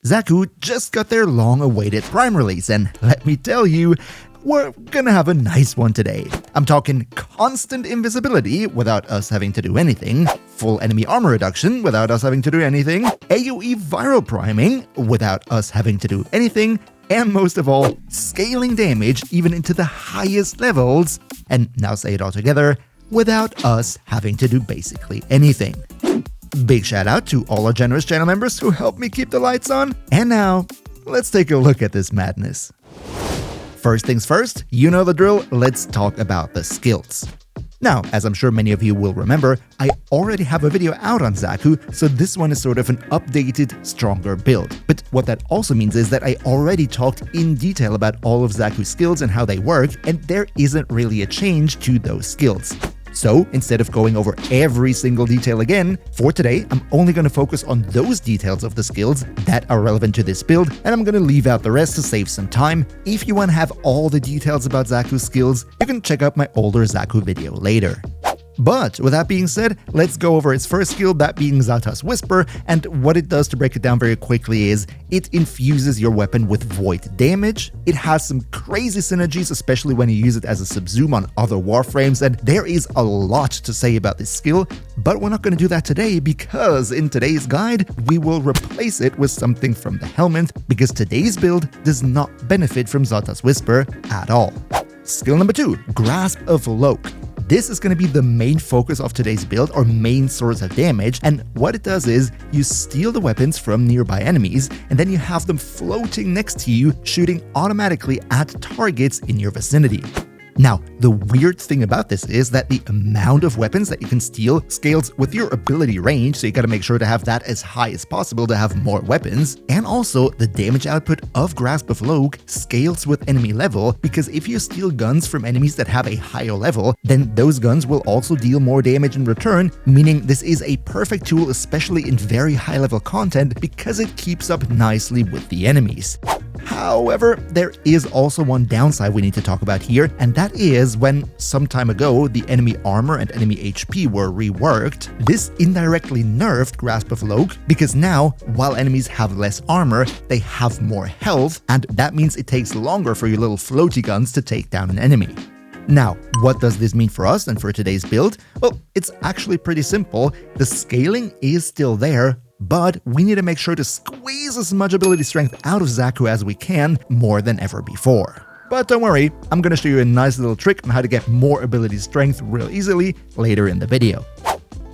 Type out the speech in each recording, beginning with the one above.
Xaku just got their long-awaited Prime release, and let me tell you, we're gonna have a nice one today. I'm talking constant invisibility without us having to do anything, full enemy armor reduction without us having to do anything, AoE viral priming without us having to do anything, and most of all, scaling damage even into the highest levels, and now say it all together, without us having to do basically anything. Big shout out to all our generous channel members who help me keep the lights on, and now, let's take a look at this madness. First things first, you know the drill, let's talk about the skills. Now, as I'm sure many of you will remember, I already have a video out on Xaku, so this one is sort of an updated, stronger build. But what that also means is that I already talked in detail about all of Xaku's skills and how they work, and there isn't really a change to those skills. So, instead of going over every single detail again, for today, I'm only going to focus on those details of the skills that are relevant to this build, and I'm going to leave out the rest to save some time. If you want to have all the details about Xaku's skills, you can check out my older Xaku video later. But with that being said, let's go over its first skill, that being Xata's Whisper, and what it does, to break it down very quickly, is it infuses your weapon with void damage. It has some crazy synergies, especially when you use it as a subsume on other Warframes, and there is a lot to say about this skill, but we're not going to do that today because in today's guide, we will replace it with something from the Helminth, because today's build does not benefit from Xata's Whisper at all. Skill number 2, Grasp of Lohk. This is going to be the main focus of today's build, or main source of damage, and what it does is you steal the weapons from nearby enemies, and then you have them floating next to you, shooting automatically at targets in your vicinity. Now, the weird thing about this is that the amount of weapons that you can steal scales with your ability range, so you gotta make sure to have that as high as possible to have more weapons, and also the damage output of Grasp of Lohk scales with enemy level, because if you steal guns from enemies that have a higher level, then those guns will also deal more damage in return, meaning this is a perfect tool, especially in very high level content, because it keeps up nicely with the enemies. However, there is also one downside we need to talk about here, and that is when some time ago the enemy armor and enemy HP were reworked, this indirectly nerfed Grasp of Lohk, because now, while enemies have less armor, they have more health, and that means it takes longer for your little floaty guns to take down an enemy. Now, what does this mean for us and for today's build? Well, it's actually pretty simple. The scaling is still there, but we need to make sure to squeeze as much ability strength out of Xaku as we can, more than ever before. But don't worry, I'm gonna show you a nice little trick on how to get more ability strength real easily later in the video.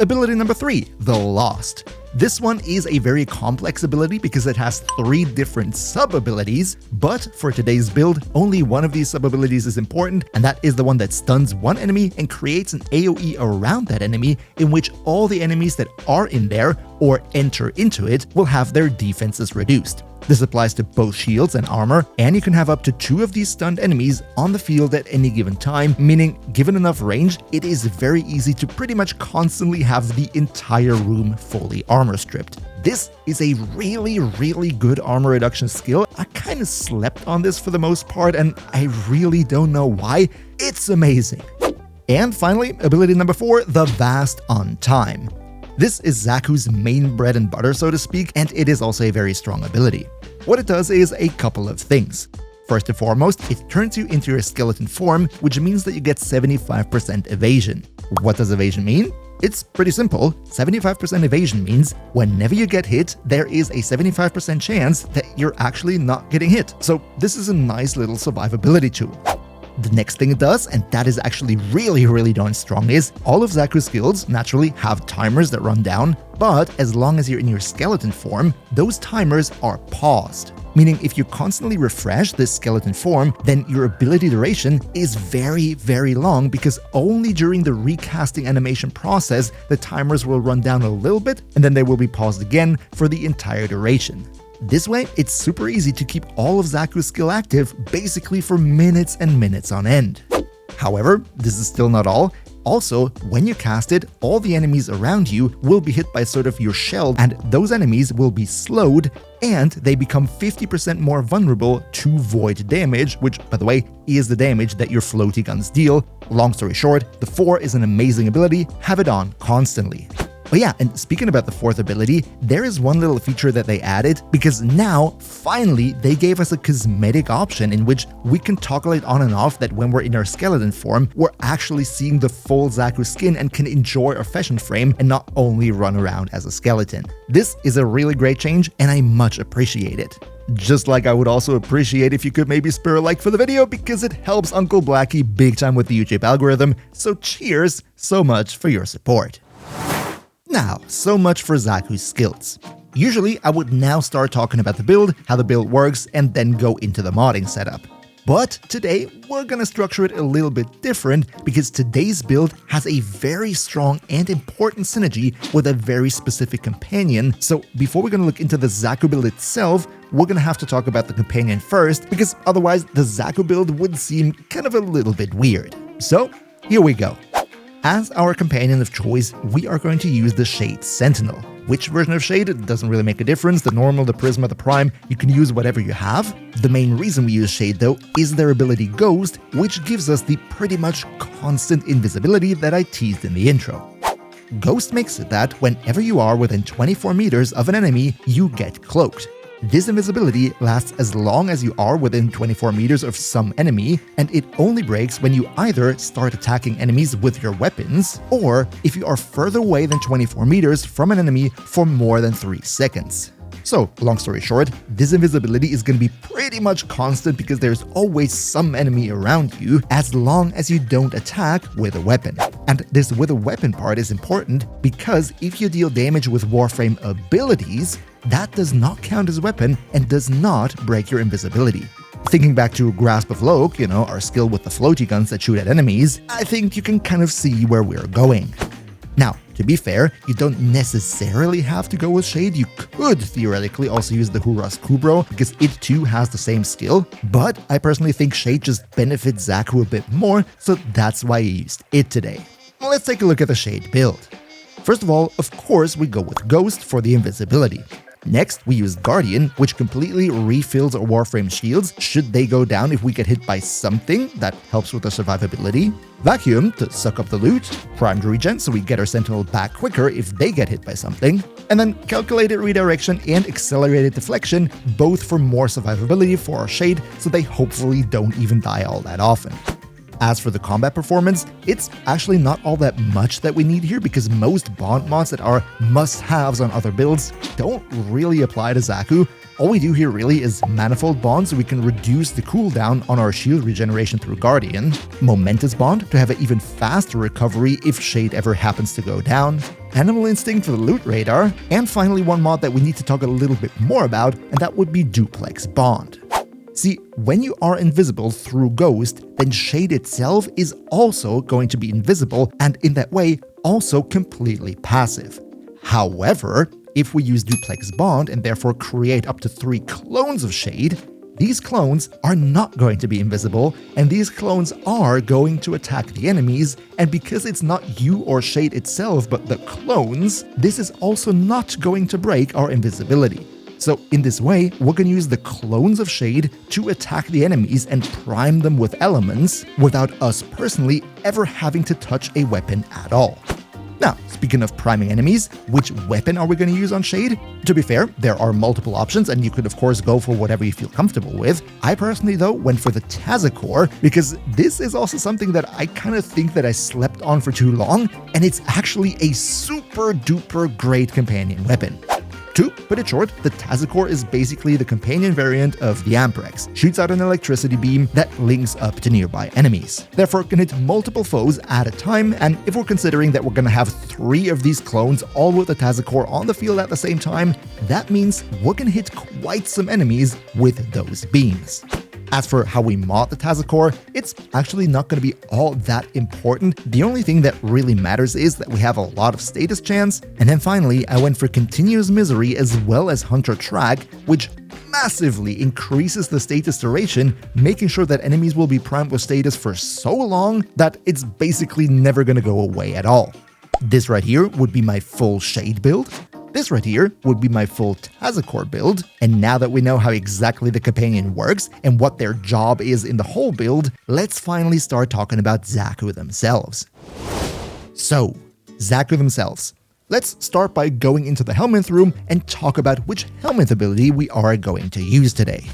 Ability number 3, the Lost. This one is a very complex ability because it has 3 different sub-abilities, but for today's build, only one of these sub-abilities is important, and that is the one that stuns one enemy and creates an AoE around that enemy, in which all the enemies that are in there or enter into it will have their defenses reduced. This applies to both shields and armor, and you can have up to 2 of these stunned enemies on the field at any given time, meaning given enough range, it is very easy to pretty much constantly have the entire room fully armor stripped. This is a really good armor reduction skill. I kind of slept on this for the most part, and I really don't know why. It's amazing. And finally, ability number 4, the Vast Untime. This is Xaku's main bread and butter, so to speak, and it is also a very strong ability. What it does is a couple of things. First and foremost, it turns you into your skeleton form, which means that you get 75% evasion. What does evasion mean? It's pretty simple. 75% evasion means whenever you get hit, there is a 75% chance that you're actually not getting hit. So this is a nice little survivability tool. The next thing it does, and that is actually really darn strong, is all of Xaku's skills naturally have timers that run down, but as long as you're in your skeleton form, those timers are paused. Meaning if you constantly refresh this skeleton form, then your ability duration is very long, because only during the recasting animation process, the timers will run down a little bit, and then they will be paused again for the entire duration. This way, it's super easy to keep all of Xaku's skill active basically for minutes and minutes on end. However, this is still not all. Also, when you cast it, all the enemies around you will be hit by sort of your shell, and those enemies will be slowed, and they become 50% more vulnerable to void damage, which, by the way, is the damage that your floaty guns deal. Long story short, the 4 is an amazing ability, have it on constantly. But yeah, and speaking about the fourth ability, there is one little feature that they added, because now, finally, they gave us a cosmetic option in which we can toggle it on and off that when we're in our skeleton form, we're actually seeing the full Xaku skin and can enjoy our fashion frame and not only run around as a skeleton. This is a really great change, and I much appreciate it. Just like I would also appreciate if you could maybe spare a like for the video, because it helps Uncle Blacky big time with the YouTube algorithm, so cheers so much for your support. Now, so much for Xaku's skills. Usually, I would now start talking about the build, how the build works, and then go into the modding setup. But today, we're gonna structure it a little bit different, because today's build has a very strong and important synergy with a very specific companion. So before we're gonna look into the Xaku build itself, we're gonna have to talk about the companion first, because otherwise the Xaku build would seem kind of a little bit weird. So here we go. As our companion of choice, we are going to use the Shade Sentinel. Which version of Shade? It doesn't really make a difference. The normal, the Prisma, the Prime, you can use whatever you have. The main reason we use Shade though is their ability Ghost, which gives us the pretty much constant invisibility that I teased in the intro. Ghost makes it that whenever you are within 24 meters of an enemy, you get cloaked. This invisibility lasts as long as you are within 24 meters of some enemy, and it only breaks when you either start attacking enemies with your weapons, or if you are further away than 24 meters from an enemy for more than 3 seconds. So, long story short, this invisibility is going to be pretty much constant because there's always some enemy around you as long as you don't attack with a weapon. And this with a weapon part is important because if you deal damage with Warframe abilities, that does not count as weapon and does not break your invisibility. Thinking back to Grasp of Lohk, our skill with the floaty guns that shoot at enemies, I think you can kind of see where we're going. Now, to be fair, you don't necessarily have to go with Shade. You could theoretically also use the Huras Kubro because it too has the same skill, but I personally think Shade just benefits Xaku a bit more, so that's why I used it today. Let's take a look at the Shade build. First of all, of course, we go with Ghost for the invisibility. Next, we use Guardian, which completely refills our Warframe shields should they go down if we get hit by something that helps with the survivability. Vacuum to suck up the loot. Primed Regen so we get our Sentinel back quicker if they get hit by something. And then Calculated Redirection and Accelerated Deflection, both for more survivability for our Shade, so they hopefully don't even die all that often. As for the combat performance, it's actually not all that much that we need here because most bond mods that are must-haves on other builds don't really apply to Xaku. All we do here really is Manifold Bond so we can reduce the cooldown on our shield regeneration through Guardian, Momentous Bond to have an even faster recovery if Shade ever happens to go down, Animal Instinct for the loot radar, and finally one mod that we need to talk a little bit more about, and that would be Duplex Bond. See, when you are invisible through Ghost, then Shade itself is also going to be invisible and in that way also completely passive. However, if we use Duplex Bond and therefore create up to 3 clones of Shade, these clones are not going to be invisible and these clones are going to attack the enemies, and because it's not you or Shade itself but the clones, this is also not going to break our invisibility. So in this way, we're going to use the clones of Shade to attack the enemies and prime them with elements without us personally ever having to touch a weapon at all. Now, speaking of priming enemies, which weapon are we going to use on Shade? To be fair, there are multiple options and you could of course go for whatever you feel comfortable with. I personally though went for the Tazakor because this is also something that I kind of think that I slept on for too long, and it's actually a super duper great companion weapon. To put it short, the Tazakor is basically the companion variant of the Amprex. Shoots out an electricity beam that links up to nearby enemies. Therefore, can hit multiple foes at a time, and if we're considering that we're gonna have 3 of these clones all with the Tazakor on the field at the same time, that means we're gonna hit quite some enemies with those beams. As for how we mod the Tazakor, it's actually not going to be all that important. The only thing that really matters is that we have a lot of status chance. And then finally, I went for Continuous Misery as well as Hunter Track, which massively increases the status duration, making sure that enemies will be primed with status for so long that it's basically never going to go away at all. This right here would be my full Shade build. This right here would be my full Tazakor build, and now that we know how exactly the companion works and what their job is in the whole build, let's finally start talking about Xaku themselves. So, Xaku themselves. Let's start by going into the Helminth room and talk about which Helminth ability we are going to use today.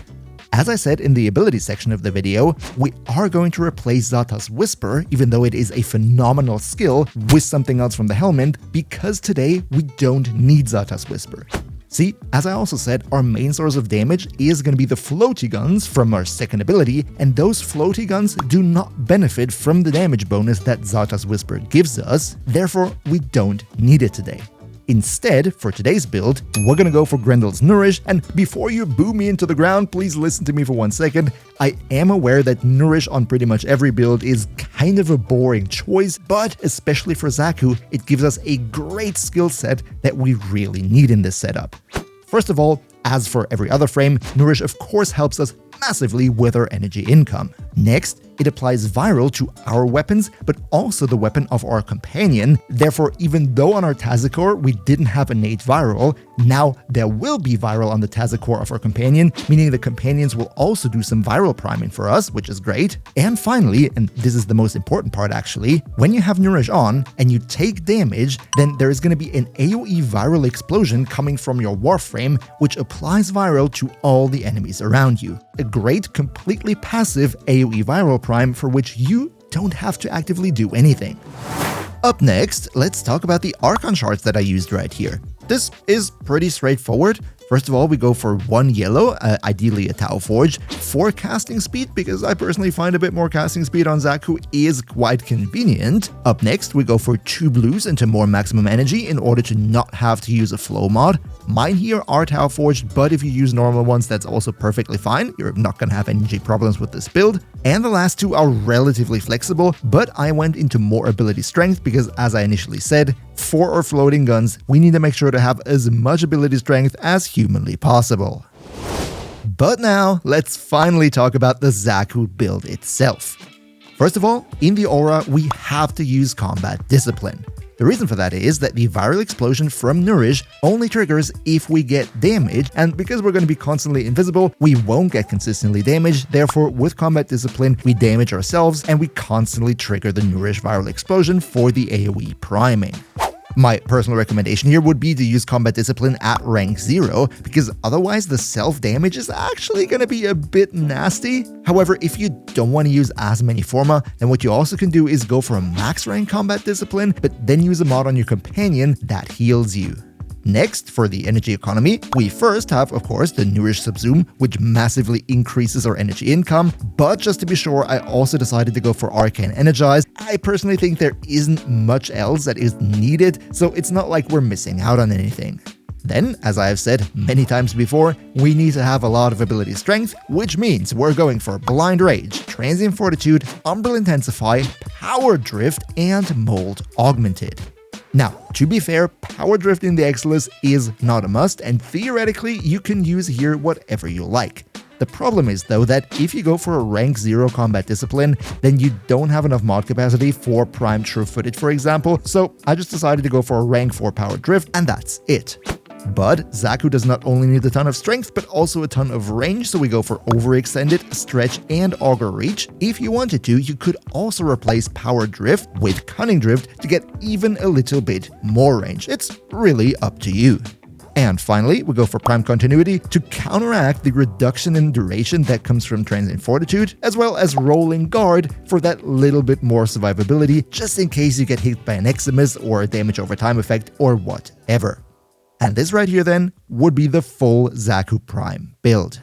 As I said in the ability section of the video, we are going to replace Xata's Whisper, even though it is a phenomenal skill, with something else from the Helminth, because today we don't need Xata's Whisper. See, as I also said, our main source of damage is going to be the floaty guns from our second ability, and those floaty guns do not benefit from the damage bonus that Xata's Whisper gives us, therefore we don't need it today. Instead, for today's build, we're gonna go for Grendel's Nourish, and before you boo me into the ground, please listen to me for 1 second. I am aware that Nourish on pretty much every build is kind of a boring choice, but especially for Xaku, it gives us a great skill set that we really need in this setup. First of all, as for every other frame, Nourish of course helps us massively with our energy income. Next, it applies viral to our weapons, but also the weapon of our companion. Therefore, even though on our Tazikor we didn't have innate viral, now there will be viral on the Tazikor of our companion, meaning the companions will also do some viral priming for us, which is great. And finally, and this is the most important part actually, when you have Nourish on and you take damage, then there is going to be an AoE viral explosion coming from your Warframe, which applies viral to all the enemies around you. A great, completely passive AoE viral prime for which you don't have to actively do anything. Up next, let's talk about the Archon Shards that I used right here. This is pretty straightforward. First of all, we go for 1 yellow, ideally a Tau Forge, 4 casting speed, because I personally find a bit more casting speed on Xaku is quite convenient. Up next, we go for 2 blues into more maximum energy in order to not have to use a flow mod. Mine here are Tau Forged, but if you use normal ones, that's also perfectly fine. You're not gonna have energy problems with this build. And the last 2 are relatively flexible, but I went into more ability strength because, as I initially said, for our floating guns, we need to make sure to have as much ability strength as humanly possible. But now, let's finally talk about the Xaku build itself. First of all, in the aura, we have to use combat discipline. The reason for that is that the viral explosion from Nourish only triggers if we get damage, and because we're going to be constantly invisible, we won't get consistently damaged. Therefore, with combat discipline, we damage ourselves and we constantly trigger the Nourish viral explosion for the AoE priming. My personal recommendation here would be to use combat discipline at rank 0, because otherwise the self-damage is actually going to be a bit nasty. However, if you don't want to use as many forma, then what you also can do is go for a max rank combat discipline, but then use a mod on your companion that heals you. Next, for the energy economy, we first have, of course, the Nourish Subsume, which massively increases our energy income, but just to be sure, I also decided to go for Arcane Energize. I personally think there isn't much else that is needed, so it's not like we're missing out on anything. Then, as I have said many times before, we need to have a lot of ability strength, which means we're going for Blind Rage, Transient Fortitude, Umbral Intensify, Power Drift, and Mold Augmented. Now, to be fair, Power Drift in the Exilus is not a must, and theoretically, you can use here whatever you like. The problem is, though, that if you go for a rank 0 combat discipline, then you don't have enough mod capacity for Prime True Footage, for example, so I just decided to go for a rank 4 Power Drift, and that's it. But Xaku does not only need a ton of strength, but also a ton of range, so we go for Overextended, Stretch, and Augur Reach. If you wanted to, you could also replace Power Drift with Cunning Drift to get even a little bit more range. It's really up to you. And finally, we go for Prime Continuity to counteract the reduction in duration that comes from Transient Fortitude, as well as Rolling Guard for that little bit more survivability, just in case you get hit by an Eximus or a damage over time effect or whatever. And this right here then would be the full Xaku Prime build.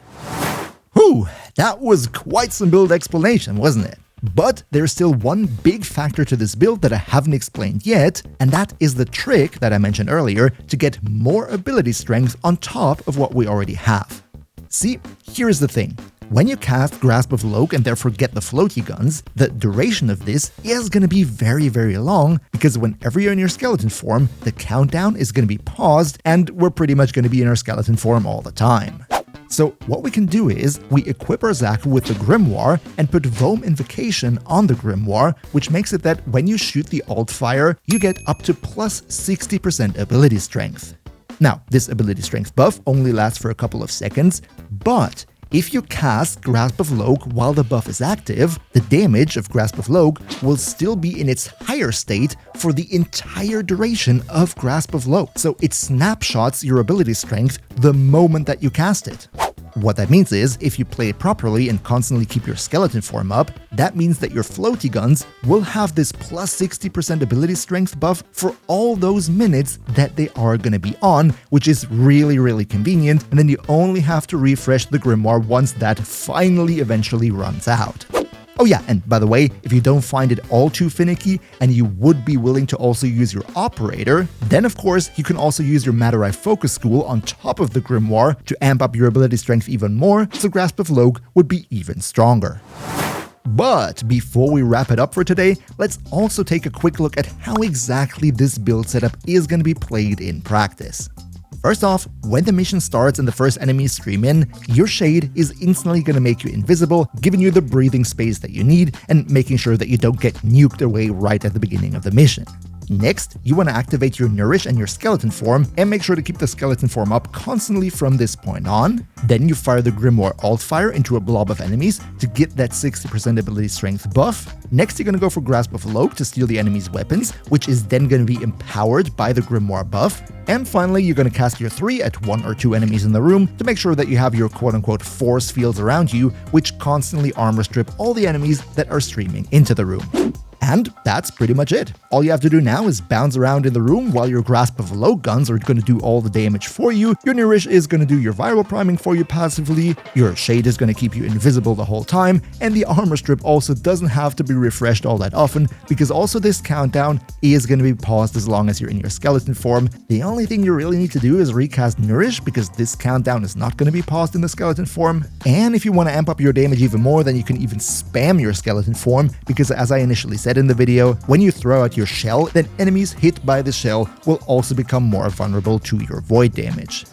Whew, that was quite some build explanation, wasn't it? But there's still one big factor to this build that I haven't explained yet, and that is the trick that I mentioned earlier to get more ability strength on top of what we already have. See, here's the thing. When you cast Grasp of Lohk and therefore get the floaty guns, the duration of this is going to be very, very long, because whenever you're in your skeleton form, the countdown is going to be paused, and we're pretty much going to be in our skeleton form all the time. So what we can do is, we equip our Xaku with the Grimoire and put Voam Invocation on the Grimoire, which makes it that when you shoot the alt fire, you get up to plus 60% ability strength. Now, this ability strength buff only lasts for a couple of seconds, but If you cast Grasp of Lohk while the buff is active, the damage of Grasp of Lohk will still be in its higher state for the entire duration of Grasp of Lohk, so it snapshots your ability strength the moment that you cast it. What that means is, if you play it properly and constantly keep your skeleton form up, that means that your floaty guns will have this plus 60% ability strength buff for all those minutes that they are going to be on, which is really convenient, and then you only have to refresh the grimoire once that finally eventually runs out. Oh yeah, and by the way, if you don't find it all too finicky and you would be willing to also use your operator, then of course you can also use your Madurai Focus School on top of the grimoire to amp up your ability strength even more, so Grasp of Lohk would be even stronger. But before we wrap it up for today, let's also take a quick look at how exactly this build setup is going to be played in practice. First off, when the mission starts and the first enemies stream in, your shade is instantly going to make you invisible, giving you the breathing space that you need and making sure that you don't get nuked away right at the beginning of the mission. Next, you want to activate your Nourish and your Skeleton form and make sure to keep the Skeleton form up constantly from this point on. Then you fire the Grimoire Alt Fire into a blob of enemies to get that 60% ability strength buff. Next, you're going to go for Grasp of Lohk to steal the enemy's weapons, which is then going to be empowered by the Grimoire buff. And finally, you're going to cast your 3 at 1 or 2 enemies in the room to make sure that you have your quote-unquote force fields around you, which constantly armor strip all the enemies that are streaming into the room. And that's pretty much it. All you have to do now is bounce around in the room while your Grasp of Lohk guns are going to do all the damage for you, your Nourish is going to do your viral priming for you passively, your Shade is going to keep you invisible the whole time, and the armor strip also doesn't have to be refreshed all that often, because also this countdown is going to be paused as long as you're in your skeleton form. The only thing you really need to do is recast Nourish, because this countdown is not going to be paused in the skeleton form. And if you want to amp up your damage even more, then you can even spam your skeleton form, because as I initially said in the video, when you throw out your shell, then enemies hit by the shell will also become more vulnerable to your void damage.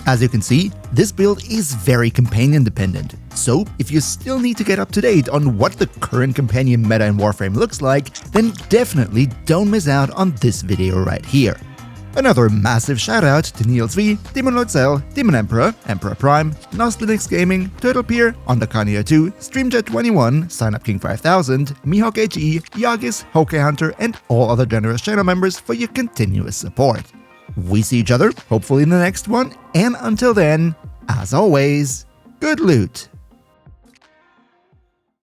As you can see, this build is very companion dependent, so if you still need to get up to date on what the current companion meta in Warframe looks like, then definitely don't miss out on this video right here. Another massive shout out to Niels V, Demon Lord Cell, Demon Emperor, Emperor Prime, Nos Linux Gaming, Turtle Pier, Undercarnier 2, Streamjet21, SignUpKing 5000, Mihawk HE, Yagis, Hoke Hunter, and all other generous channel members for your continuous support. We see each other, hopefully in the next one, and until then, as always, good loot!